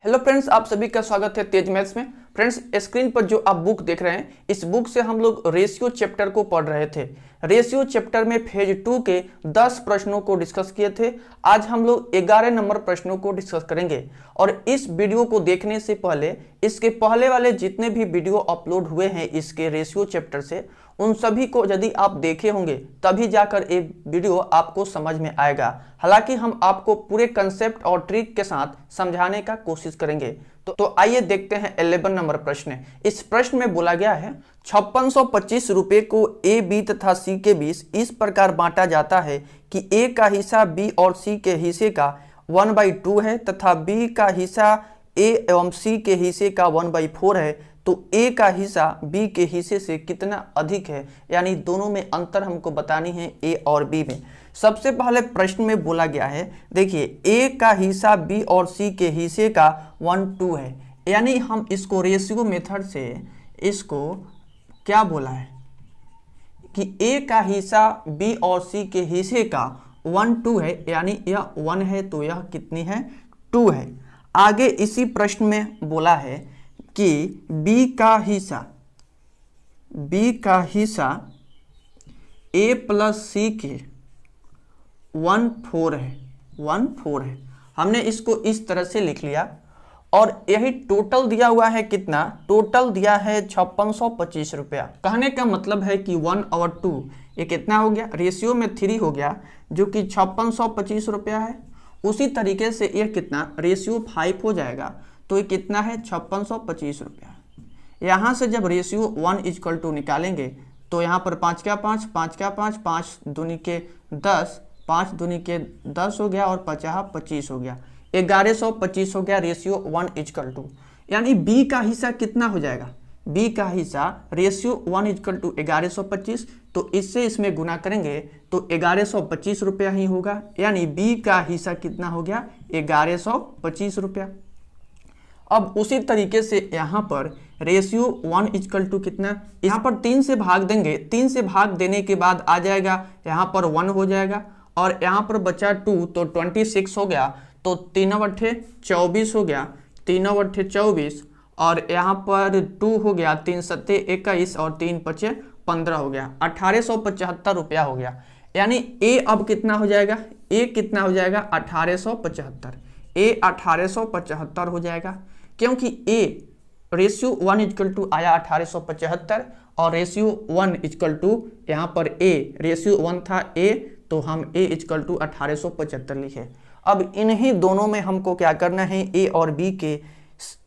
Hello friends, आप सभी का स्वागत है तेज मैथ्स में। फ्रेंड्स, स्क्रीन पर जो आप बुक देख रहे हैं, इस बुक से हम लोग रेशियो चैप्टर को पढ़ रहे थे। रेशियो चैप्टर में फेज 2 के 10 प्रश्नों को डिस्कस किए थे। आज हम लोग 11 नंबर प्रश्नों को डिस्कस करेंगे। और इस वीडियो को देखने से पहले इसके पहले वाले जितने भी वीडियो अपलोड हुए हैं इसके रेशियो चैप्टर से, उन सभी को यदि आप देखे होंगे तभी जाकर ये वीडियो आपको समझ में आएगा। हालांकि हम आपको पूरे कंसेप्ट और ट्रिक के साथ समझाने का कोशिश करेंगे। तो आइए देखते हैं 11 नंबर प्रश्न। इस प्रश्न में बोला गया है 5625 रुपए को ए, बी तथा सी के बीच इस प्रकार बांटा जाता है कि ए का हिस्सा बी और सी के हिस्से का 1/2 है तथा बी का हिस्सा ए एवं सी के हिस्से का 1/4 है। तो ए का हिस्सा बी के हिस्से से कितना अधिक है, यानी दोनों में अंतर हमको बतानी है ए और बी में। सबसे पहले प्रश्न में बोला गया है, देखिए ए का हिस्सा बी और सी के हिस्से का 1/2 है, यानी हम इसको रेशियो मेथड से इसको क्या बोला है कि ए का हिस्सा बी और सी के हिस्से का 1/2 है, यानी यह 1 है तो यह कितनी है, 2 है। आगे इसी प्रश्न में बोला है कि b का हिस्सा a प्लस सी के 1/4 है, 1/4 है। हमने इसको इस तरह से लिख लिया और यही टोटल दिया हुआ है कितना, टोटल दिया है 5625 रुपया। कहने का मतलब है कि 1/2 ये कितना हो गया, रेशियो में 3 हो गया, जो कि 5625 रुपया है। उसी तरीके से ये कितना, रेशियो 5 हो जाएगा तो ये कितना है, 5625 रुपया। यहाँ से जब रेशियो 1 निकालेंगे तो यहाँ पर 5 का 5, 5 का 5, 5 दूनी के 10, 5 दूनी के 10 हो गया और 50 25 हो गया, 1125 हो गया रेशियो 1 यानी बी का हिस्सा कितना हो जाएगा, बी का हिस्सा रेशियो 1 1125। तो इससे इसमें गुना करेंगे तो 1125 रुपया ही होगा, यानी बी का हिस्सा कितना हो गया, 1125 रुपया। अब उसी तरीके से यहाँ पर रेशियो 1 कितना, यहाँ पर 3 से भाग देंगे, 3 से भाग देने के बाद आ जाएगा यहाँ पर 1 हो जाएगा और यहाँ पर बचा 2 तो 26 हो गया, तो 3/8 24 हो गया, 3/8 24 और यहाँ पर 2 हो गया, 3 7 21 और 3 5 15 हो गया, 1875 रुपया हो गया। यानी ए अब कितना हो जाएगा, ए कितना हो जाएगा, 1875, ए 1875 हो जाएगा, क्योंकि ए रेशियो 1 आया 1875 और रेशियो 1 यहाँ पर ए रेशियो 1 था ए, तो हम ए 1875 लिखे। अब इन्हीं दोनों में हमको क्या करना है, ए और बी के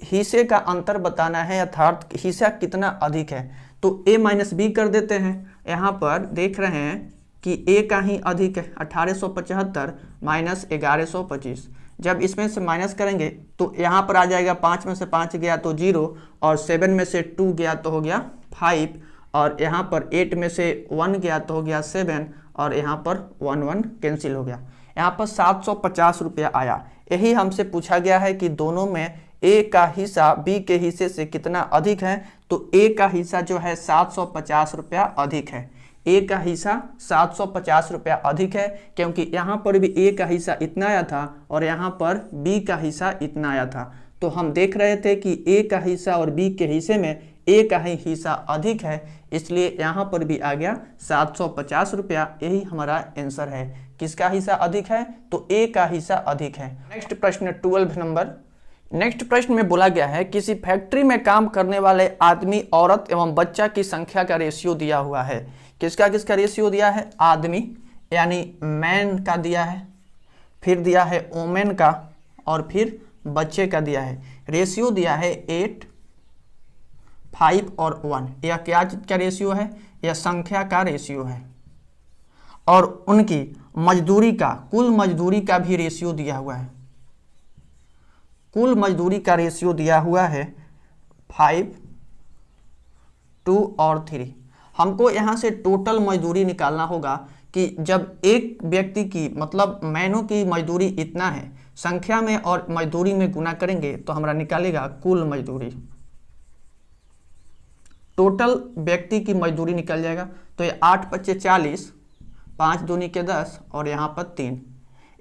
हिस्से का अंतर बताना है, अर्थात हिस्सा कितना अधिक है। तो a माइनस बी कर देते हैं। यहाँ पर देख रहे हैं कि a का ही अधिक है, 1875 माइनस 1125। जब इसमें से माइनस करेंगे तो यहाँ पर आ जाएगा, 5 में से 5 गया तो 0 और 7 में से 2 गया तो हो गया 5 और यहाँ पर 8 में से 1 गया तो हो गया 7 और यहाँ पर 1 कैंसिल हो गया। यहाँ पर 750 रुपया आया। यही हमसे पूछा गया है कि दोनों में ए का हिस्सा बी के हिस्से से कितना अधिक है। तो ए का हिस्सा जो है 750 रुपया अधिक है, ए का हिस्सा 750 रुपया अधिक है, क्योंकि यहाँ पर भी ए का हिस्सा इतना आया था और यहाँ पर बी का हिस्सा इतना आया था। तो हम देख रहे थे कि ए का हिस्सा और बी के हिस्से में ए का ही हिस्सा अधिक है, इसलिए यहाँ पर भी आ गया 750 रुपया। यही हमारा आंसर है। किसका हिस्सा अधिक है, तो ए का हिस्सा अधिक है। नेक्स्ट प्रश्न 12 नंबर। नेक्स्ट प्रश्न में बोला गया है, किसी फैक्ट्री में काम करने वाले आदमी, औरत एवं बच्चा की संख्या का रेशियो दिया हुआ है। किसका किसका रेशियो दिया है, आदमी यानी मैन का दिया है, फिर दिया है वोमेन का और फिर बच्चे का दिया है। रेशियो दिया है 8, 5 और 1। यह क्या चीज का रेशियो है, यह संख्या का रेशियो है। और उनकी मजदूरी का, कुल मजदूरी का भी रेशियो दिया हुआ है। कुल मजदूरी का रेशियो दिया हुआ है 5, 2 और 3। हमको यहाँ से टोटल मजदूरी निकालना होगा कि जब एक व्यक्ति की, मतलब मैनों की मजदूरी इतना है, संख्या में और मजदूरी में गुना करेंगे तो हमारा निकालेगा कुल मजदूरी। टोटल व्यक्ति की मजदूरी निकल जाएगा। तो ये 8 × 40, 5 दूनी के 10 और यहाँ पर 3,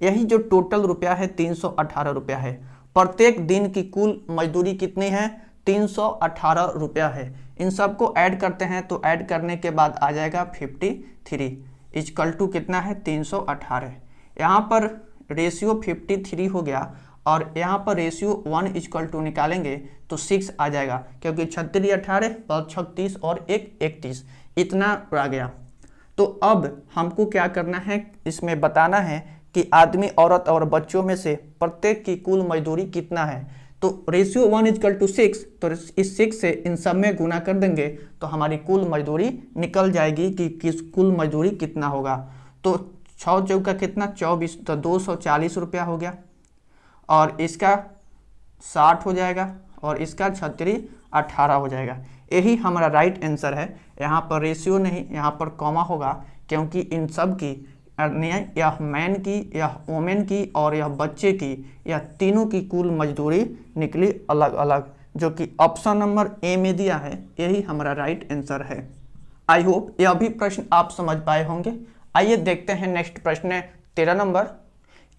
यही जो टोटल रुपया है 318 रुपया है। प्रत्येक दिन की कुल मजदूरी कितनी है, 318 रुपया है। इन सबको ऐड करते हैं तो ऐड करने के बाद आ जाएगा 53 इक्वल टू कितना है, 318। यहाँ पर रेशियो 53 हो गया और यहाँ पर रेशियो 1 इक्वल टू निकालेंगे तो 6 आ जाएगा, क्योंकि 36 18 और 36 और 1 31 इतना आ गया। तो अब हमको क्या करना है, इसमें बताना है कि आदमी, औरत और बच्चों में से प्रत्येक की कुल मजदूरी कितना है। तो रेशियो 1 इक्वल टू 6, तो इस 6 से इन सब में गुना कर देंगे तो हमारी कुल मजदूरी निकल जाएगी कि किस कुल मजदूरी कितना होगा। तो 6 चौका कितना, 24, तो 240 रुपया हो गया और इसका 60 हो जाएगा और इसका 36 18 हो जाएगा। यही हमारा राइट आंसर है। यहाँ पर रेशियो नहीं, यहाँ पर कॉमा होगा, क्योंकि इन सब की यह मैन की, यह वोमेन की और यह बच्चे की, यह तीनों की कुल मजदूरी निकली अलग अलग, जो कि ऑप्शन नंबर ए में दिया है। यही हमारा राइट आंसर है। आई होप यह भी प्रश्न आप समझ पाए होंगे। आइए देखते हैं नेक्स्ट प्रश्न है 13 नंबर।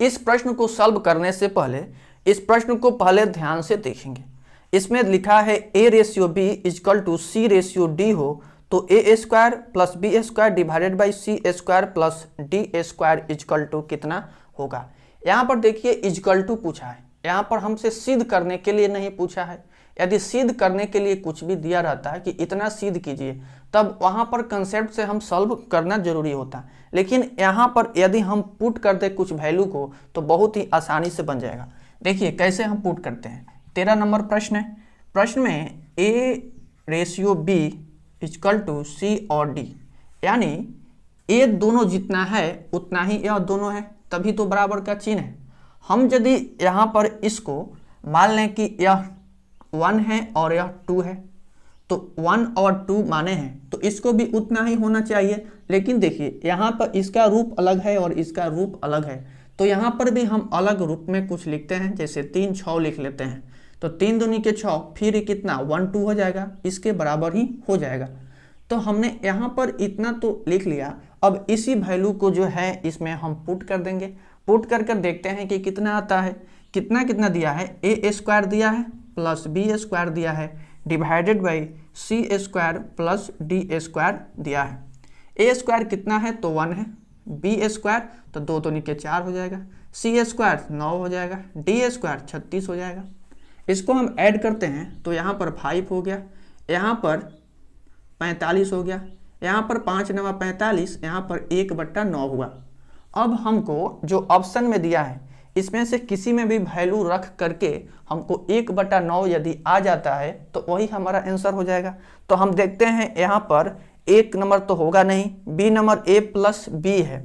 इस प्रश्न को सॉल्व करने से पहले इस प्रश्न को पहले ध्यान से देखेंगे। इसमें लिखा है a ratio b equal to c ratio d हो तो a square plus b square divided by c square plus d square equal to कितना होगा। यहाँ पर देखिए इक्वल टू पूछा है, यहाँ पर हमसे सिद्ध करने के लिए नहीं पूछा है। यदि सिद्ध करने के लिए कुछ भी दिया रहता है कि इतना सिद्ध कीजिए, तब वहाँ पर कंसेप्ट से हम सॉल्व करना जरूरी होता। लेकिन यहाँ पर यदि हम पुट कर दे कुछ वैल्यू को तो बहुत ही आसानी से बन जाएगा। देखिए कैसे हम पुट करते हैं। 13 नंबर प्रश्न है। प्रश्न में a ratio b equal to c और d, यानी a दोनों जितना है उतना ही यह दोनों है, तभी तो बराबर का चिन्ह है। हम यदि यहाँ पर इसको मान लें कि यह 1 है और यह 2 है, तो 1 और 2 माने हैं तो इसको भी उतना ही होना चाहिए। लेकिन देखिए यहाँ पर इसका रूप अलग है और इसका रूप अलग है, तो यहाँ पर भी हम अलग रूप में कुछ लिखते हैं, जैसे 3 6 लिख लेते हैं। तो 3 दूनी के 6, फिर कितना 1 2 हो जाएगा, इसके बराबर ही हो जाएगा। तो हमने यहाँ पर इतना तो लिख लिया। अब इसी वैल्यू को जो है इसमें हम पुट कर देंगे। पुट कर कर देखते हैं कि कितना आता है। कितना कितना दिया है, a स्क्वायर दिया है प्लस b स्क्वायर दिया है divided by c square plus d square दिया है। a स्क्वायर कितना है तो 1 है, b स्क्वायर तो 2 दूनी के 4 हो जाएगा, c स्क्वायर 9 हो जाएगा, d स्क्वायर 36 हो जाएगा। इसको हम ऐड करते हैं तो यहाँ पर 5 हो गया, यहाँ पर 45 हो गया, यहाँ पर 5 9 45, यहाँ पर 1/9 हुआ। अब हमको जो ऑप्शन में दिया है इसमें से किसी में भी वैल्यू रख करके हमको 1/9 यदि आ जाता है तो वही हमारा आंसर हो जाएगा। तो हम देखते हैं यहाँ पर 1 नंबर तो होगा नहीं, b number a plus b है,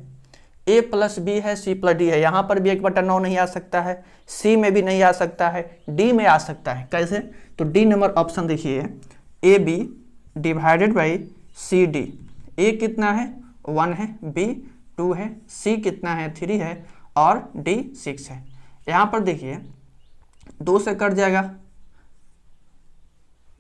a प्लस b है, c प्लस d है। यहाँ पर भी 1/9 नहीं आ सकता है, c में भी नहीं आ सकता है, d में आ सकता है। कैसे, तो d नंबर ऑप्शन देखिए, A B divided by C D. a कितना है 1 है, b 2 है, c कितना है 3 है और d 6 है। यहाँ पर देखिए 2 से कट जाएगा,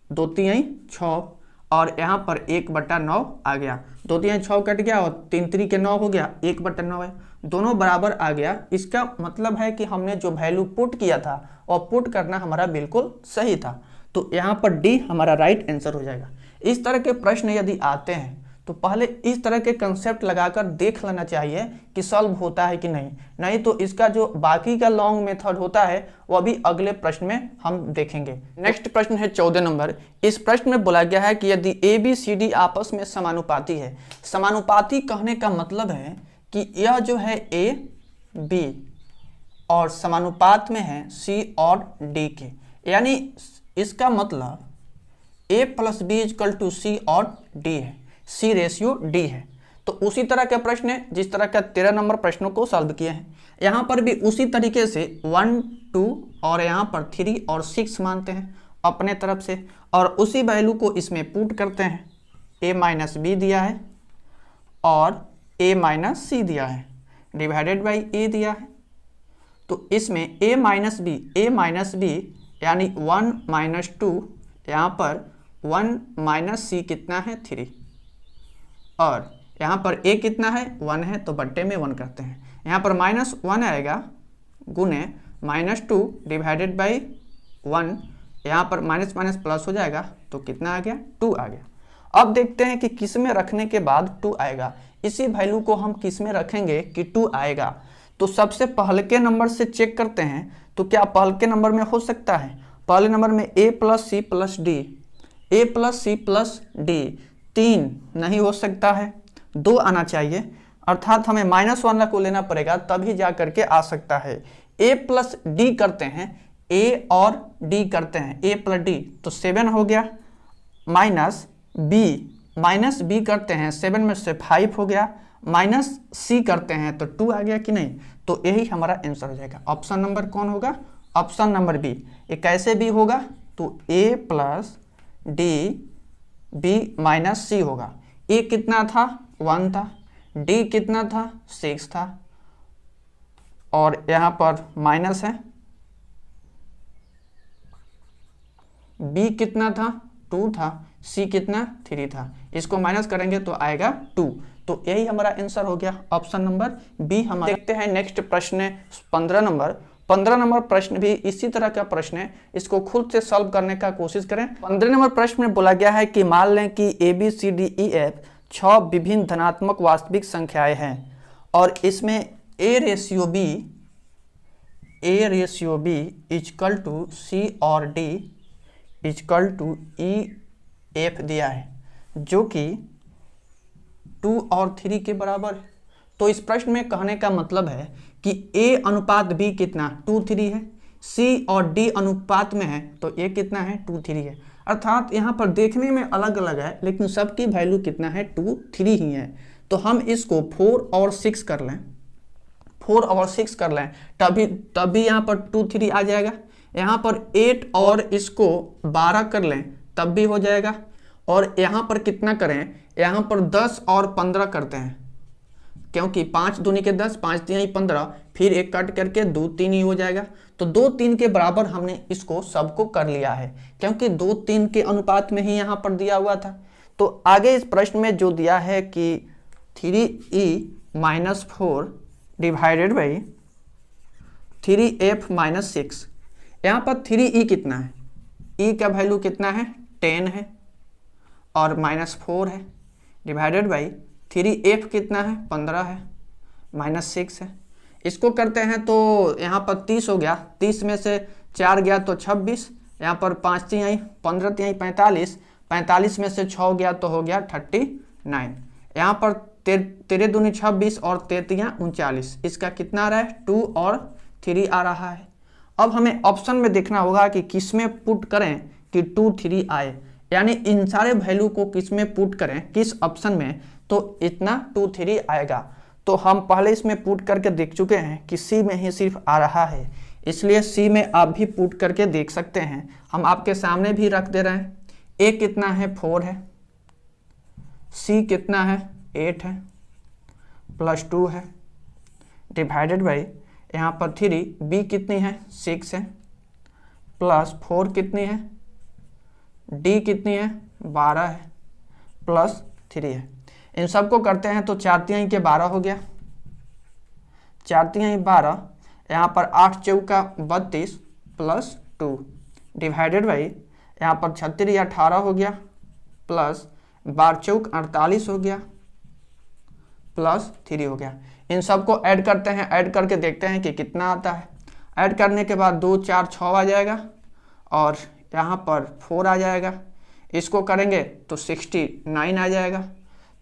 2 3 6 और यहाँ पर 1/9 आ गया। 2 3 6 कट गया और 3 3 के 9 हो गया, 1/9 है, दोनों बराबर आ गया। इसका मतलब है कि हमने जो वैल्यू पुट किया था और पुट करना हमारा बिल्कुल सही था। तो यहाँ पर डी हमारा राइट आंसर हो जाएगा। इस तरह के प्रश्न यदि आते हैं तो पहले इस तरह के कंसेप्ट लगाकर देख लेना चाहिए कि सॉल्व होता है कि नहीं तो इसका जो बाकी का लॉन्ग मेथड होता है वह भी अगले प्रश्न में हम देखेंगे। नेक्स्ट प्रश्न है 14 नंबर। इस प्रश्न में बोला गया है कि यदि ए बी सी डी आपस में समानुपाती है। समानुपाती कहने का मतलब है कि यह जो है ए बी और समानुपात में है सी और डी के, यानी इसका मतलब a plus B equal to C और d है, c रेशियो d है। तो उसी तरह के प्रश्न है जिस तरह का 13 नंबर प्रश्नों को सॉल्व किए हैं। यहाँ पर भी उसी तरीके से 1 2 और यहाँ पर 3 और 6 मानते हैं अपने तरफ से और उसी वैल्यू को इसमें पुट करते हैं। a माइनस बी दिया है और a माइनस सी दिया है डिवाइडेड बाई a दिया है। तो इसमें a माइनस बी यानी 1 माइनस 2, यहाँ पर 1 माइनस सी कितना है 3 और यहाँ पर a कितना है 1 है तो बट्टे में 1 करते हैं। यहाँ पर -1 आएगा गुने -2 डिवाइडेड बाई 1, यहाँ पर माइनस माइनस प्लस हो जाएगा तो कितना आ गया, 2 आ गया। अब देखते हैं कि किस में रखने के बाद 2 आएगा। इसी वैल्यू को हम किस में रखेंगे कि 2 आएगा। तो सबसे पहले के नंबर से चेक करते हैं, तो क्या पहले के नंबर में हो सकता है? पहले नंबर में a plus C plus D, a plus C plus D 3 नहीं हो सकता है, 2 आना चाहिए, अर्थात हमें -1 को लेना पड़ेगा तभी जा करके आ सकता है। a प्लस डी करते हैं, a और d करते हैं, a प्लस डी तो 7 हो गया, माइनस b करते हैं, 7 में से 5 हो गया, माइनस c करते हैं तो 2 आ गया कि नहीं। तो यही हमारा आंसर हो जाएगा। ऑप्शन नंबर कौन होगा? Option number B. ये कैसे b होगा? तो a plus D b minus c होगा। a कितना था? 1 था, d कितना था? 6 था, और यहाँ पर माइनस है, b कितना था? 2 था, c कितना? 3 था। इसको माइनस करेंगे तो आएगा 2। तो यही हमारा आंसर हो गया, ऑप्शन नंबर बी हमारा। देखते हैं नेक्स्ट प्रश्न है 15 नंबर। 15 नंबर प्रश्न भी इसी तरह का प्रश्न है, इसको खुद से सॉल्व करने का कोशिश करें। 15 नंबर प्रश्न में बोला गया है कि मान लें कि A B C D E F 6 विभिन्न धनात्मक वास्तविक संख्याएं हैं और इसमें A ratio B equal to C और D equal to E F दिया है, जो कि 2 और 3 के बराबर है। तो इस प्रश्न में कहने का मतलब है कि a अनुपात b कितना? 2 3 है, c और d अनुपात में है तो a कितना है? 2 3 है। अर्थात यहाँ पर देखने में अलग अलग है लेकिन सबकी वैल्यू कितना है? 2 3 ही है। तो हम इसको 4 और 6 कर लें, 4 और 6 कर लें तभी यहाँ पर 2 3 आ जाएगा। यहाँ पर 8 और इसको 12 कर लें तब भी हो जाएगा। और यहाँ पर कितना करें? यहाँ पर 10 और 15 करते हैं, क्योंकि 5 दूनी के 10, 5 3 15, फिर एक कट करके 2 3 ही हो जाएगा। तो 2 3 के बराबर हमने इसको सबको कर लिया है, क्योंकि 2 3 के अनुपात में ही यहाँ पर दिया हुआ था। तो आगे इस प्रश्न में जो दिया है कि 3e-4 डिवाइडेड बाई 3f-6, यहाँ पर 3e कितना है? e का वैल्यू कितना है? 10 है और -4 है, डिवाइडेड बाई 3f कितना है? 15 है, -6 है। इसको करते हैं तो यहाँ पर 30 हो गया, 30 में से 4 गया तो 26, यहाँ पर 5 3 आई, 15 3 आई 45, 45 में से 6 गया तो हो गया 39। यहाँ पर 13 दूनी 26 और 33 39, इसका कितना आ रहा है? 2 और 3 आ रहा है। अब हमें ऑप्शन में देखना होगा कि किस में पुट करें कि 2 3 आए, यानी इन सारे वैल्यू को किस में पुट करें, किस ऑप्शन में, तो इतना 2 3 आएगा। तो हम पहले इसमें पुट करके देख चुके हैं कि सी में ही सिर्फ आ रहा है, इसलिए सी में आप भी पुट करके देख सकते हैं। हम आपके सामने भी रख दे रहे हैं। ए कितना है? 4 है, सी कितना है? 8 है, प्लस 2 है, डिवाइडेड बाई यहाँ पर 3, बी कितनी है? 6 है, प्लस 4 कितनी है? डी कितनी है? 12 है, प्लस 3 है। इन सबको करते हैं तो 4 3 के 12 हो गया, 4 3 12, यहाँ पर 8 चौका 32 प्लस 2, डिवाइडेड बाई यहाँ पर 36 18 हो गया, प्लस 12 चौक 48 हो गया, प्लस 3 हो गया। इन सबको ऐड करते हैं, ऐड करके देखते हैं कि कितना आता है। ऐड करने के बाद 2 4 6 आ जाएगा और यहाँ पर 4 आ जाएगा। इसको करेंगे तो 69 आ जाएगा।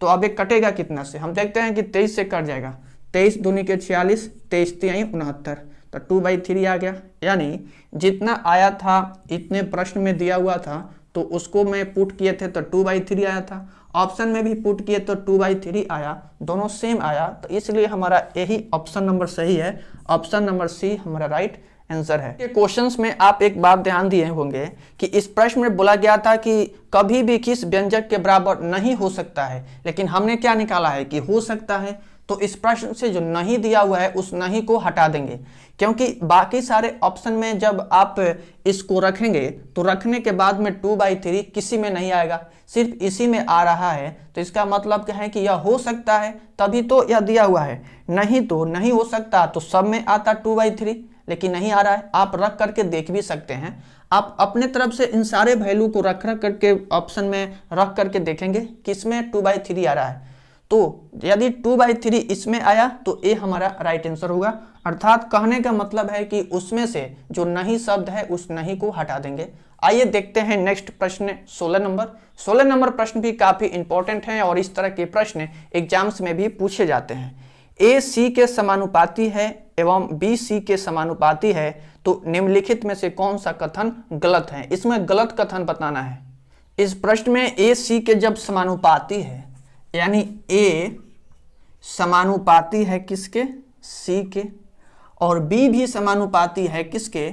तो अब एक कटेगा कितना से? हम देखते हैं कि 23 से कट जाएगा, 23 दूनी के 46, 23 3 69, तो 2/3 आ गया। यानी जितना आया था इतने प्रश्न में दिया हुआ था तो उसको मैं पुट किए थे तो 2/3 आया था, ऑप्शन में भी पुट किए तो 2/3 आया, दोनों सेम आया। तो इसलिए हमारा यही ऑप्शन नंबर सही है, ऑप्शन नंबर सी हमारा राइट आंसर है। ये क्वेश्चंस में आप एक बात ध्यान दिए होंगे कि इस प्रश्न में बोला गया था कि कभी भी किस व्यंजक के बराबर नहीं हो सकता है, लेकिन हमने क्या निकाला है कि हो सकता है। तो इस प्रश्न से जो नहीं दिया हुआ है उस नहीं को हटा देंगे, क्योंकि बाकी सारे ऑप्शन में जब आप इसको रखेंगे तो रखने के बाद में 2/3 किसी में नहीं आएगा, सिर्फ इसी में आ रहा है। तो इसका मतलब क्या है कि यह हो सकता है तभी तो यह दिया हुआ है, नहीं तो नहीं हो सकता। तो सब में आता 2/3, लेकिन नहीं आ रहा है। आप रख करके देख भी सकते हैं। आप अपने तरफ से इन सारे वैल्यू को रख करके ऑप्शन में रख करके देखेंगे कि इसमें 2/3 आ रहा है। तो यदि 2/3 इसमें आया तो ये हमारा राइट आंसर होगा। अर्थात कहने का मतलब है कि उसमें से जो नहीं शब्द है उस नहीं को हटा देंगे। आइए देखते हैं नेक्स्ट प्रश्न 16 नंबर। 16 नंबर प्रश्न भी काफी इंपॉर्टेंट है और इस तरह के प्रश्न एग्जाम्स में भी पूछे जाते हैं। ए सी के समानुपाती है एवं बी सी के समानुपाती है तो निम्नलिखित में से कौन सा कथन गलत है। इसमें गलत कथन बताना है। इस प्रश्न में ए सी के जब समानुपाती है यानी ए समानुपाती है किसके, सी के, और बी भी समानुपाती है किसके,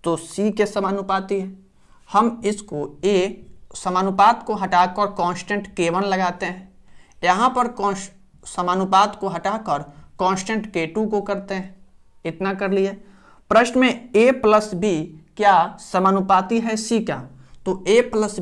तो सी के समानुपाती है। हम इसको ए समानुपात को हटाकर कांस्टेंट K1 लगाते हैं, यहाँ पर समानुपात को हटाकर कांस्टेंट K2 को करते हैं। इतना कर लिए। प्रश्न में a प्लस बी क्या समानुपाती है सी का, तो a प्लस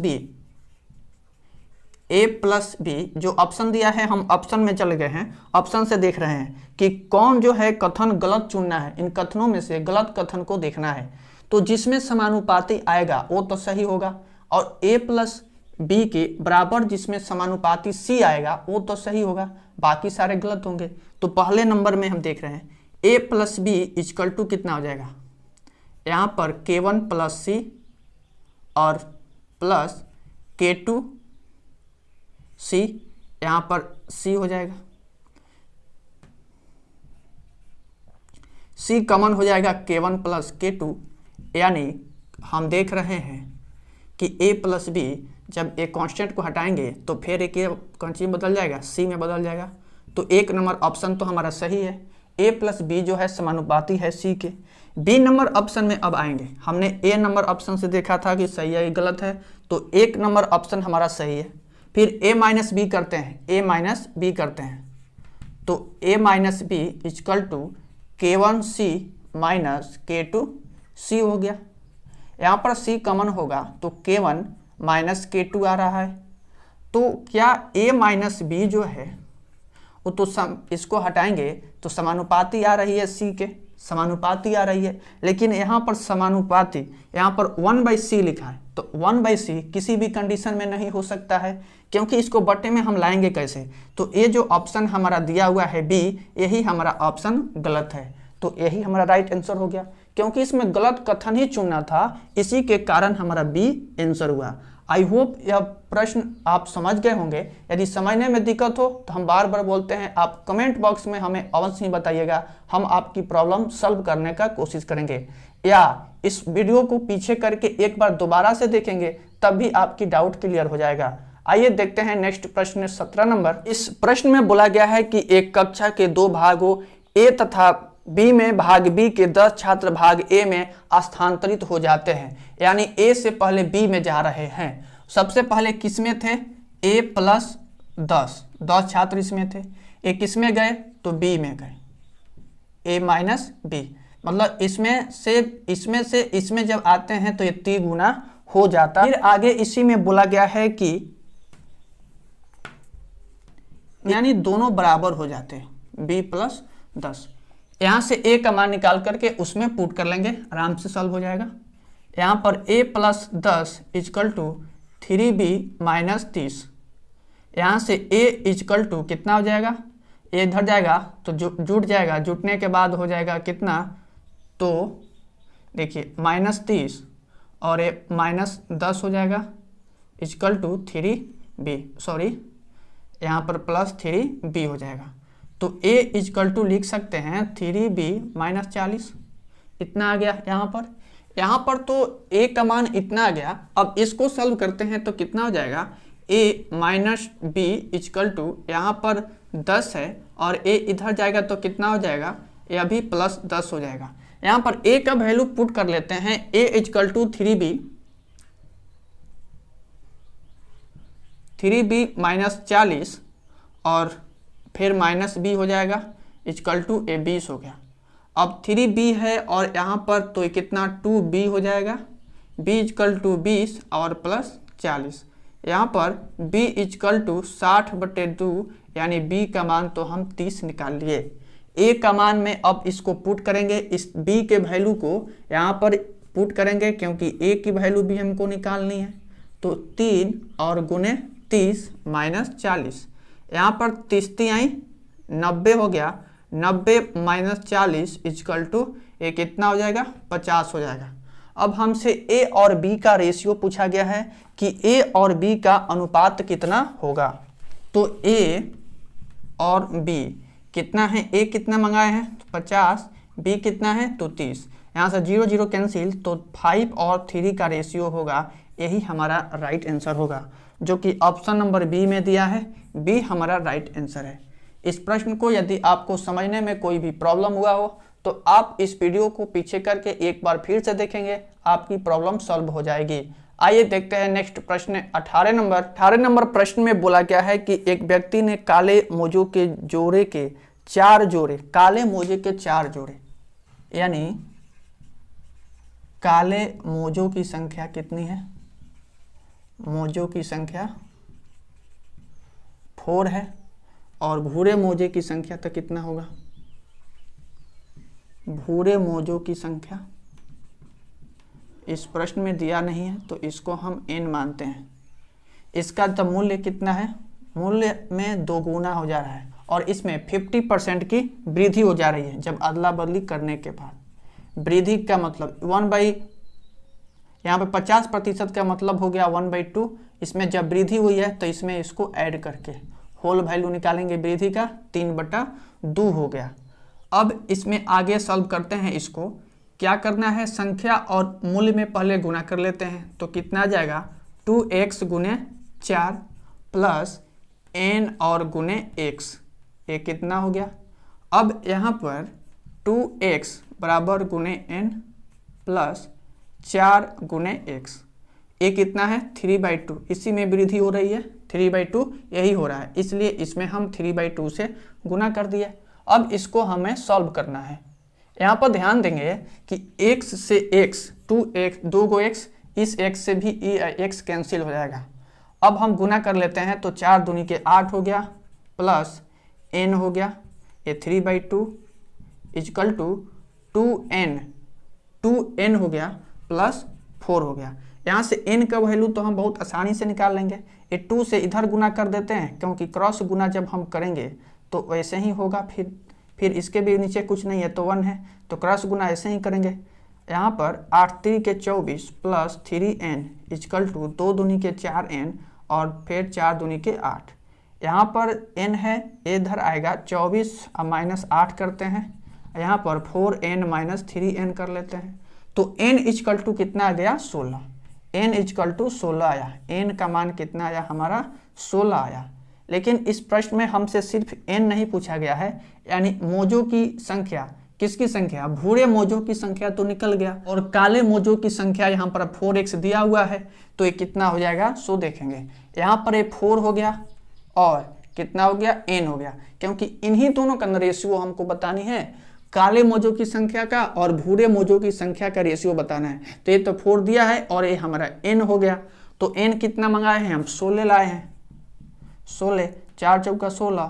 बी जो ऑप्शन दिया है, हम ऑप्शन में चले गए हैं, ऑप्शन से देख रहे हैं कि कौन जो है कथन गलत चुनना है। इन कथनों में से गलत कथन को देखना है। तो जिसमें समानुपाती आएगा वो तो सही होगा, और a प्लस बी के बराबर जिसमें समानुपाती सी आएगा वो तो सही होगा, बाकी सारे गलत होंगे। तो पहले नंबर में हम देख रहे हैं a plus B equal to कितना हो जाएगा, यहाँ पर K1 प्लस सी और प्लस K2 सी, यहाँ पर सी हो जाएगा, सी कॉमन हो जाएगा K1 प्लस K2, यानी हम देख रहे हैं कि a प्लस बी जब एक कांस्टेंट को हटाएंगे तो फिर एक कौन चीज बदल जाएगा, सी में बदल जाएगा। तो एक नंबर ऑप्शन तो हमारा सही है, a प्लस बी जो है समानुपाती है सी के। बी नंबर ऑप्शन में अब आएंगे। हमने ए नंबर ऑप्शन से देखा था कि सही है गलत है, तो एक नंबर ऑप्शन हमारा सही है। फिर a माइनस बी करते हैं, a माइनस बी करते हैं, तो a minus B equal to K1 C minus K2 C हो गया। यहाँ पर c कॉमन होगा तो K1 माइनस K2 आ रहा है। तो क्या a माइनस बी जो है वो तो इसको हटाएंगे तो समानुपाती आ रही है सी के, समानुपाती आ रही है, लेकिन यहाँ पर समानुपाती यहाँ पर 1/c लिखा है, तो 1/c किसी भी कंडीशन में नहीं हो सकता है, क्योंकि इसको बटे में हम लाएंगे कैसे। तो ये जो ऑप्शन हमारा दिया हुआ है बी, यही हमारा ऑप्शन गलत है। तो यही हमारा राइट आंसर हो गया, क्योंकि इसमें गलत कथन ही चुनना था, इसी के कारण हमारा बी आंसर हुआ। आई होप यह प्रश्न आप समझ गए होंगे। यदि समझने में दिक्कत हो तो हम बार बार बोलते हैं, आप कमेंट बॉक्स में हमें अवश्य ही बताइएगा, हम आपकी प्रॉब्लम सॉल्व करने का कोशिश करेंगे, या इस वीडियो को पीछे करके एक बार दोबारा से देखेंगे, तब भी आपकी डाउट क्लियर हो जाएगा। आइए देखते हैं नेक्स्ट प्रश्न 17 नंबर। इस प्रश्न में बोला गया है कि एक कक्षा के 2 भागों ए तथा बी में भाग बी के 10 छात्र भाग ए में स्थानांतरित हो जाते हैं, यानी ए से पहले बी में जा रहे हैं। सबसे पहले किस में थे, ए प्लस 10 छात्र इसमें थे। ए किस में गए, तो बी में गए, ए माइनस बी, मतलब इसमें से इसमें जब आते हैं तो ये 3 गुना हो जाता। फिर आगे इसी में बोला गया है कि यानी दोनों बराबर हो जाते हैं, बी प्लस 10। यहाँ से a का मान निकाल करके उसमें पुट कर लेंगे, आराम से सॉल्व हो जाएगा। यहाँ पर a plus 10 equal to 3b minus 30। यहाँ से a इक्वल टू कितना हो जाएगा, a इधर जाएगा तो जुट जाएगा, जुटने के बाद हो जाएगा कितना, तो देखिए माइनस 30 और a माइनस 10 हो जाएगा इक्वल टू 3b, सॉरी यहाँ पर प्लस 3b हो जाएगा। तो a इक्वल टू लिख सकते हैं 3b माइनस 40, इतना आ गया। यहाँ पर तो a का मान इतना आ गया। अब इसको सॉल्व करते हैं तो कितना हो जाएगा, a minus B equal to यहाँ पर 10 है और a इधर जाएगा तो कितना हो जाएगा, ये अभी प्लस 10 हो जाएगा। यहाँ पर a का वैल्यू पुट कर लेते हैं, a equal to 3b minus 40 और फिर माइनस बी हो जाएगा इक्वल टू ए 20 हो गया। अब 3b है और यहाँ पर तो कितना 2b हो जाएगा, b इक्वल टू 20 और प्लस 40। यहाँ पर b इक्वल टू 60/2 यानी b का मान तो हम 30 निकाल लिए। ए का मान में अब इसको पुट करेंगे, इस बी के वैल्यू को यहाँ पर पुट करेंगे क्योंकि ए की वैल्यू भी हमको निकालनी है। तो 3 और गुने 30 माइनस 40, यहाँ पर 30 आई 90 हो गया, 90 माइनस 40 इजकल टू ए कितना हो जाएगा 50 हो जाएगा। अब हमसे ए और बी का रेशियो पूछा गया है कि ए और बी का अनुपात कितना होगा। तो ए और बी कितना है, ए कितना मंगाए हैं 50, बी कितना है तो 30, यहाँ से 0 0 कैंसिल, तो 5 और 3 का रेशियो होगा, यही हमारा राइट आंसर होगा, जो कि ऑप्शन नंबर बी में दिया है। बी हमारा राइट आंसर है। इस प्रश्न को यदि आपको समझने में कोई भी प्रॉब्लम हुआ हो तो आप इस वीडियो को पीछे करके एक बार फिर से देखेंगे, आपकी प्रॉब्लम सॉल्व हो जाएगी। आइए देखते हैं नेक्स्ट प्रश्न 18 नंबर। 18 नंबर प्रश्न में बोला गया है कि एक व्यक्ति ने काले मोजों के जोड़े के 4 जोड़े, काले मोजे के 4 जोड़े, यानी काले मोजों की संख्या कितनी है, मोजों की संख्या 4 है, और भूरे मोजे की संख्या तो कितना होगा, भूरे मोजों की संख्या इस प्रश्न में दिया नहीं है तो इसको हम n मानते हैं। इसका तो मूल्य कितना है, मूल्य में 2 गुना हो जा रहा है और इसमें 50% की वृद्धि हो जा रही है जब अदला बदली करने के बाद। वृद्धि का मतलब 1/, यहाँ पे 50% का मतलब हो गया 1/2, इसमें जब वृद्धि हुई है तो इसमें इसको ऐड करके होल वैल्यू निकालेंगे, वृद्धि का 3/2 हो गया। अब इसमें आगे सॉल्व करते हैं, इसको क्या करना है, संख्या और मूल्य में पहले गुना कर लेते हैं। तो कितना आ जाएगा 2x गुने 4 प्लस n और गुने x, ये कितना हो गया। अब यहाँ पर 2x बराबर गुने n प्लस 4 गुने x, ये कितना है 3/2, इसी में वृद्धि हो रही है, 3/2 यही हो रहा है, इसलिए इसमें हम 3/2 से गुना कर दिए। अब इसको हमें सॉल्व करना है। यहाँ पर ध्यान देंगे कि x से x 2x 2 गो x, इस x से भी x कैंसिल हो जाएगा। अब हम गुना कर लेते हैं तो 4 दूनी के 8 हो गया प्लस n हो गया, ये 3/2 इजकल टू 2n हो गया प्लस 4 हो गया। यहाँ से n का वैल्यू तो हम बहुत आसानी से निकाल लेंगे, ये 2 से इधर गुना कर देते हैं क्योंकि क्रॉस गुना जब हम करेंगे तो वैसे ही होगा, फिर इसके भी नीचे कुछ नहीं है तो 1 है, तो क्रॉस गुना ऐसे ही करेंगे। यहाँ पर 8 3 के 24 प्लस 3n इजकल टू 2 दूनी के 4n और फिर 4 दूनी के 8, यहाँ पर n है, इधर आएगा 24 माइनस 8 करते हैं, यहाँ पर 4n माइनस 3n कर लेते हैं। तो n इजकल टू कितना आ गया 16, n इजकल टू 16 आया, n का मान कितना आया हमारा 16 आया। लेकिन इस प्रश्न में हमसे सिर्फ n नहीं पूछा गया है, यानी मोजों की संख्या, किसकी संख्या, भूरे मोजों की संख्या तो निकल गया और काले मोजों की संख्या यहाँ पर 4x दिया हुआ है, तो ये कितना हो जाएगा सो देखेंगे। यहाँ पर ये 4 हो गया और कितना हो गया n हो गया, क्योंकि इन्हीं दोनों का रेशियो हमको बतानी है, काले मोजों की संख्या का और भूरे मोजों की संख्या का रेशियो बताना है। तो ये तो 4 दिया है और ये हमारा n हो गया, तो n कितना मंगाए हैं हम 16 लाए हैं, 16 4 चौका 16,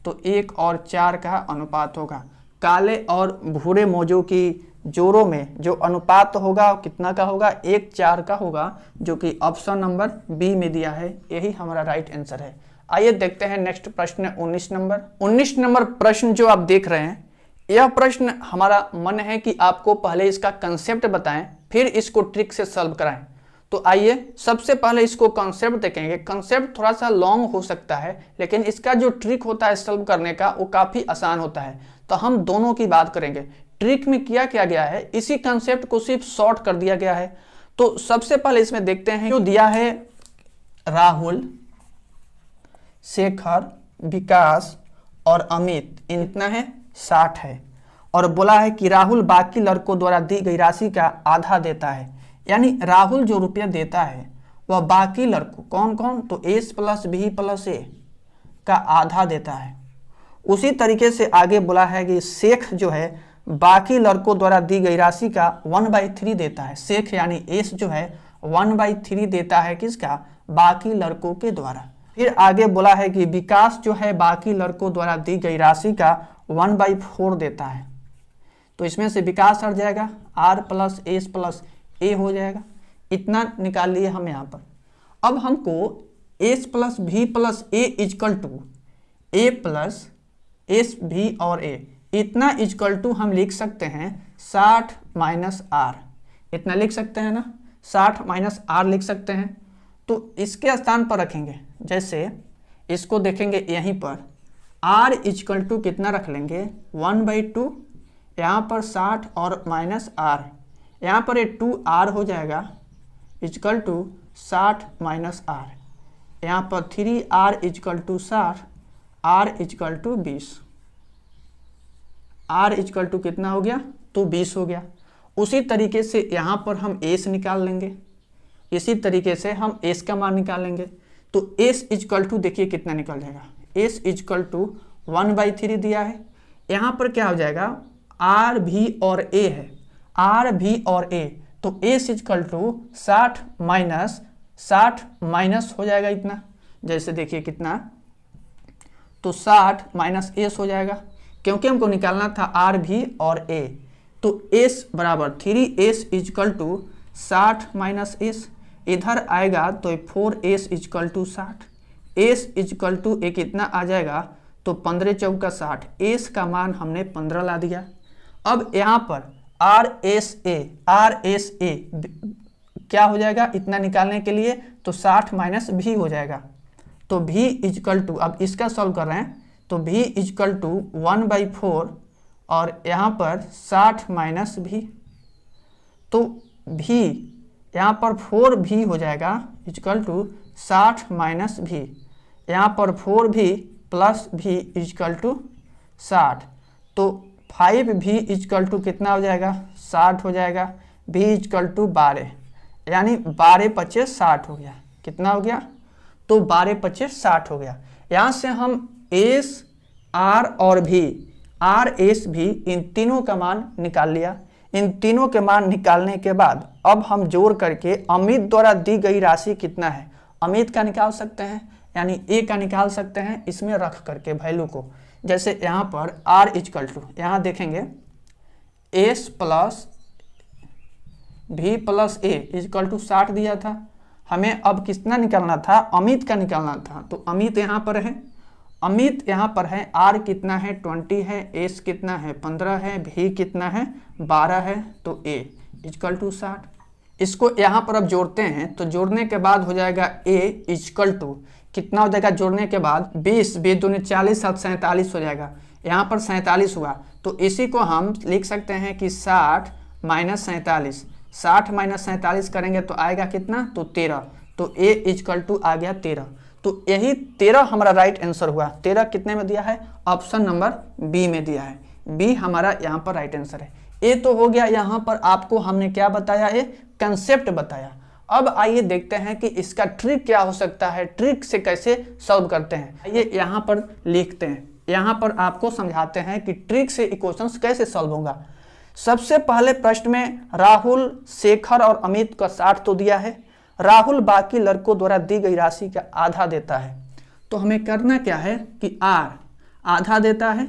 तो 1 और 4 का अनुपात होगा। काले और भूरे मोजों की जोड़ों में जो अनुपात होगा कितना का होगा 1:4 का होगा, जो कि ऑप्शन नंबर बी में दिया है, यही हमारा राइट आंसर है। आइए देखते हैं नेक्स्ट प्रश्न 19 नंबर। 19 नंबर प्रश्न जो आप देख रहे हैं, यह प्रश्न हमारा मन है कि आपको पहले इसका कंसेप्ट बताएं फिर इसको ट्रिक से सॉल्व कराएं। तो आइए सबसे पहले इसको कंसेप्ट देखेंगे। कंसेप्ट थोड़ा सा लॉन्ग हो सकता है लेकिन इसका जो ट्रिक होता है सॉल्व करने का वो काफ़ी आसान होता है, तो हम दोनों की बात करेंगे। ट्रिक में किया गया है, इसी कंसेप्ट को सिर्फ शॉर्ट कर दिया गया है। तो सबसे पहले इसमें देखते हैं, जो दिया है राहुल, शेखर, विकास और अमित, इतना है 60 है, और बोला है कि राहुल बाकी लड़कों द्वारा दी गई राशि का आधा देता है, यानी राहुल जो रुपया देता है वह बाकी लड़कों कौन कौन, तो S plus B plus A का आधा देता है। उसी तरीके से आगे बोला है कि शेख जो है बाकी लड़कों द्वारा दी गई राशि का 1/3 देता है। शेख यानी S जो है 1/3 देता है किसका, बाकी लड़कों के द्वारा। फिर आगे बोला है कि विकास जो है बाकी लड़कों द्वारा दी गई राशि का 1/4 देता है। तो इसमें से विकास हट जाएगा, r प्लस एस प्लस ए हो जाएगा। इतना निकाल लिए हम यहाँ पर। अब हमको S plus B plus A equal to A plus S B और ए, इतना इजकल टू हम लिख सकते हैं 60 माइनस आर। इतना लिख सकते हैं ना, 60 माइनस आर लिख सकते हैं। तो इसके स्थान पर रखेंगे, जैसे इसको देखेंगे यहीं पर r इजकल टू कितना रख लेंगे 1/2, यहाँ पर 60 और माइनस r, यहाँ पर ये 2r हो जाएगा इजकल टू 60 माइनस r, यहाँ पर 3r equal to 60, r equal to 20, r equal to कितना हो गया तो 20 हो गया। उसी तरीके से यहाँ पर हम s निकाल लेंगे, इसी तरीके से हम s का मान निकाल लेंगे। तो s इजकल टू देखिए कितना निकल जाएगा, s इजकल टू 1/3 दिया है। यहाँ पर क्या हो जाएगा r भी और a है, r भी और a, तो s इजकल टू 60 माइनस हो जाएगा इतना, जैसे देखिए कितना, तो 60 माइनस s हो जाएगा, क्योंकि हमको निकालना था r भी और a। तो s बराबर 3s is equal to 60 minus s, इधर आएगा तो 4s equal to 60, s equal to एक कितना आ जाएगा तो 15 चौका 60, s का मान हमने 15 ला दिया। अब यहाँ पर RSA क्या हो जाएगा इतना निकालने के लिए, तो 60 माइनस भी हो जाएगा। तो v इजकल टू, अब इसका सॉल्व कर रहे हैं, तो v इजकल टू 1/4 और यहाँ पर 60 माइनस भी, तो v यहाँ पर 4v हो जाएगा इजकल टू 60 माइनस भी, यहाँ पर 4v plus v is equal to 60, तो 5v इजकल टू कितना हो जाएगा 60 हो जाएगा, v इजकल टू 12, यानी 12×5 = 60 हो गया। कितना हो गया तो 12×5 = 60 हो गया। यहाँ से हम s, r और v, r, s, v इन तीनों का मान निकाल लिया। इन तीनों के मान निकालने के बाद अब हम जोड़ करके अमित द्वारा दी गई राशि कितना है अमित का निकाल सकते हैं, यानी a का निकाल सकते हैं इसमें रख करके वैल्यू को। जैसे यहाँ पर r इजकल टू, यहाँ देखेंगे s plus v plus a equal to 60 दिया था, हमें अब कितना निकालना था अमित का निकालना था। तो अमित यहाँ पर है, अमित यहाँ पर है, r कितना है 20 है, s कितना है 15 है, v कितना है 12 है, तो a इजकल टू 60। इसको यहाँ पर अब जोड़ते हैं, तो जोड़ने के बाद हो जाएगा a इजकल टू कितना हो जाएगा, जोड़ने के बाद 20, 20 दूनी 40, 7 47 हो जाएगा, यहाँ पर 47 हुआ। तो इसी को हम लिख सकते हैं कि 60 माइनस 47, 60 माइनस 47 करेंगे तो आएगा कितना तो 13, तो a इजकल टू आ गया 13। तो यही 13 हमारा राइट आंसर हुआ। 13 कितने में दिया है, ऑप्शन नंबर बी में दिया है, बी हमारा यहाँ पर राइट आंसर है। ए तो हो गया, यहाँ पर आपको हमने क्या बताया, ये कंसेप्ट बताया। अब आइए देखते हैं कि इसका ट्रिक क्या हो सकता है, ट्रिक से कैसे सॉल्व करते हैं। आइए यहाँ पर लिखते हैं, यहाँ पर आपको समझाते हैं कि ट्रिक से इक्वेशंस कैसे सॉल्व होगा। सबसे पहले प्रश्न में राहुल, शेखर और अमित का 60 तो दिया है, राहुल बाकी लड़कों द्वारा दी गई राशि का आधा देता है। तो हमें करना क्या है कि r आधा देता है,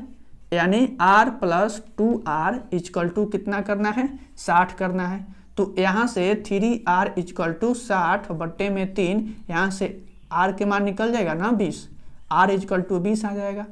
यानी r plus 2r is equal to कितना करना है 60 करना है। तो यहाँ से 3r इजकल टू 60 बट्टे में 3, यहाँ से r के मान निकल जाएगा ना 20, r इजकल टू 20 आ जाएगा।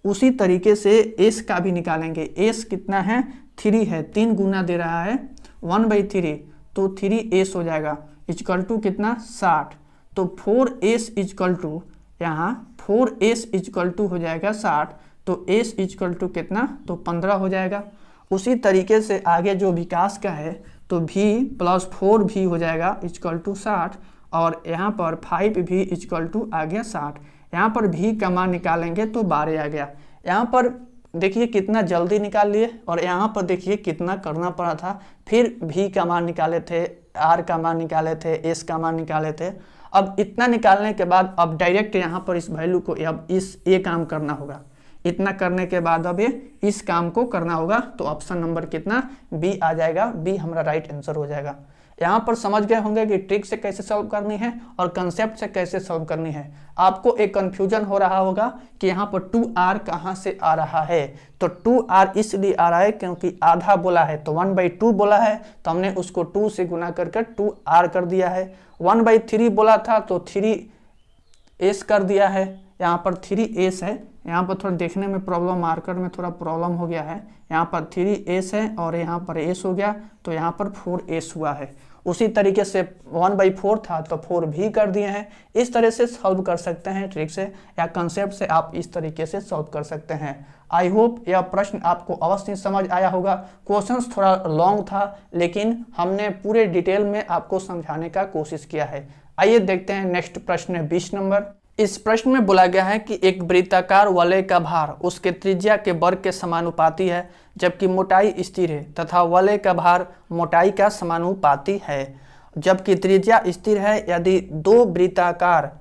उसी तरीके से s का भी निकालेंगे, s कितना है 3 है, 3 गुना दे रहा है 1/3, तो 3s हो जाएगा इजकल टू कितना 60। तो 4s इजकल टू, यहाँ 4s इजकल टू हो जाएगा 60, तो s इजकल टू कितना तो 15 हो जाएगा। उसी तरीके से आगे जो विकास का है तो v प्लस 4v हो जाएगा इजकल टू 60, और यहाँ पर 5v इजकल टू आ गया 60। यहाँ पर v का मान निकालेंगे तो 12 आ गया। यहाँ पर देखिए कितना जल्दी निकाल लिए, और यहाँ पर देखिए कितना करना पड़ा था, फिर v का मान निकाले थे, r का मान निकाले थे, s का मान निकाले थे। अब इतना निकालने के बाद अब डायरेक्ट यहाँ पर इस वैल्यू को अब ये काम करना होगा। इतना करने के बाद अब ये इस काम को करना होगा, तो ऑप्शन नंबर कितना बी आ जाएगा, बी हमारा राइट आंसर हो जाएगा। यहाँ पर समझ गए होंगे कि ट्रिक से कैसे सॉल्व करनी है और कंसेप्ट से कैसे सॉल्व करनी है। आपको एक कंफ्यूजन हो रहा होगा कि यहाँ पर 2r कहाँ से आ रहा है, तो 2r इसलिए आ रहा है क्योंकि आधा बोला है तो 1/2 बोला है, तो हमने उसको 2 से गुना करके 2r कर दिया है। 1/3 बोला था तो 3s कर दिया है, यहाँ पर 3s है। यहाँ पर थोड़ा देखने में प्रॉब्लम, मार्कर में थोड़ा प्रॉब्लम हो गया है। यहाँ पर 3s है और यहाँ पर s हो गया, तो यहाँ पर 4s हुआ है। उसी तरीके से 1/4 था तो 4 भी कर दिए हैं। इस तरह से सॉल्व कर सकते हैं ट्रिक से, या कंसेप्ट से आप इस तरीके से सॉल्व कर सकते हैं। आई होप यह प्रश्न आपको अवश्य समझ आया होगा। क्वेश्चंस थोड़ा लॉन्ग था, लेकिन हमने पूरे डिटेल में आपको समझाने का कोशिश किया है। आइए देखते हैं नेक्स्ट प्रश्न है 20 नंबर। इस प्रश्न में बोला गया है कि एक वृत्ताकार वलय का भार उसके त्रिज्या के वर्ग के समानुपाती है, जबकि मोटाई स्थिर है, तथा वलय का भार मोटाई का समानुपाती है। जबकि त्रिज्या स्थिर है यदि दो वृत्ताकार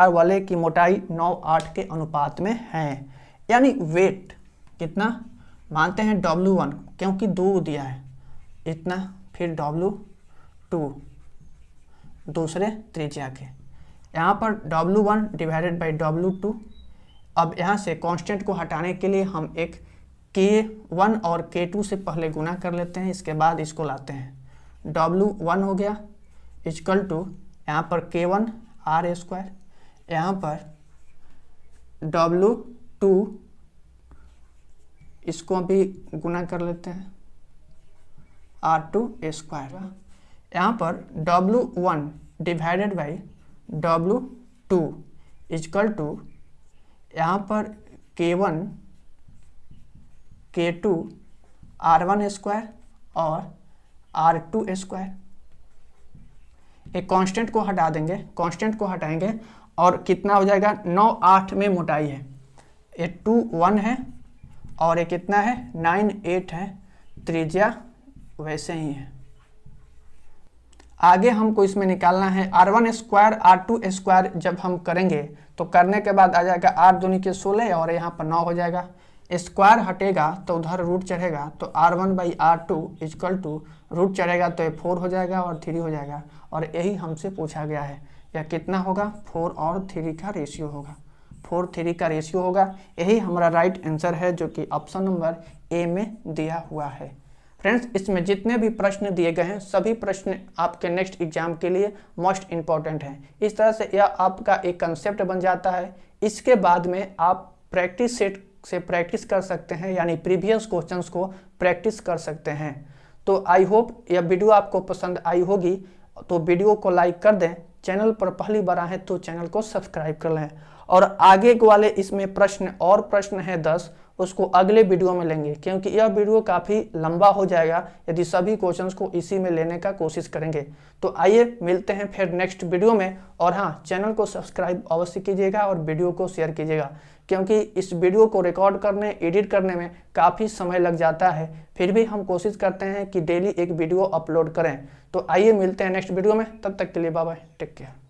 वलय की मोटाई 9/8 के अनुपात में है। यानी वेट कितना मानते हैं W1, क्योंकि 2 दिया है इतना, फिर W2 दूसरे त्रिज्या के, यहाँ पर W1 डिवाइडेड बाई W2। अब यहाँ से कांस्टेंट को हटाने के लिए हम एक K1 और K2 से पहले गुना कर लेते हैं, इसके बाद इसको लाते हैं। W1 हो गया इक्वल टू यहाँ पर K1 R², यहाँ पर W2 इसको भी गुना कर लेते हैं R²। यहाँ पर W1 divided by W2 equal to यहाँ पर K1 K2 R1² और R2²। एक कांस्टेंट को हटा देंगे, कांस्टेंट को हटाएंगे और कितना हो जाएगा, 9/8 में मोटाई है, ये 2 1 है और ये कितना है 9/8 है, त्रिज्या वैसे ही है। आगे हमको इसमें निकालना है R1² R2² जब हम करेंगे तो करने के बाद आ जाएगा 8 दूनी के 16 और यहाँ पर 9 हो जाएगा। स्क्वायर हटेगा तो उधर रूट चढ़ेगा, तो R1/R2 इक्वल टू रूट चढ़ेगा तो ये 4 हो जाएगा और 3 हो जाएगा। और यही हमसे पूछा गया है, यह कितना होगा 4 और 3 का रेशियो होगा, 4:3 का रेशियो होगा। यही हमारा राइट आंसर है जो कि ऑप्शन नंबर ए में दिया हुआ है। फ्रेंड्स, इसमें जितने भी प्रश्न दिए गए हैं सभी प्रश्न आपके नेक्स्ट एग्जाम के लिए मोस्ट इम्पॉर्टेंट हैं। इस तरह से यह आपका एक कंसेप्ट बन जाता है। इसके बाद में आप प्रैक्टिस सेट से प्रैक्टिस कर सकते हैं, यानी प्रीवियस क्वेश्चंस को प्रैक्टिस कर सकते हैं। तो आई होप यह वीडियो आपको पसंद आई होगी, तो वीडियो को लाइक कर दें। चैनल पर पहली बार आए तो चैनल को सब्सक्राइब कर लें। और आगे वाले इसमें प्रश्न है 10, उसको अगले वीडियो में लेंगे, क्योंकि यह वीडियो काफ़ी लंबा हो जाएगा यदि सभी क्वेश्चंस को इसी में लेने का कोशिश करेंगे। तो आइए मिलते हैं फिर नेक्स्ट वीडियो में। और हाँ, चैनल को सब्सक्राइब अवश्य कीजिएगा और वीडियो को शेयर कीजिएगा, क्योंकि इस वीडियो को रिकॉर्ड करने एडिट करने में काफ़ी समय लग जाता है। फिर भी हम कोशिश करते हैं कि डेली एक वीडियो अपलोड करें। तो आइए मिलते हैं नेक्स्ट वीडियो में, तब तक के लिए बाय बाय, टेक केयर।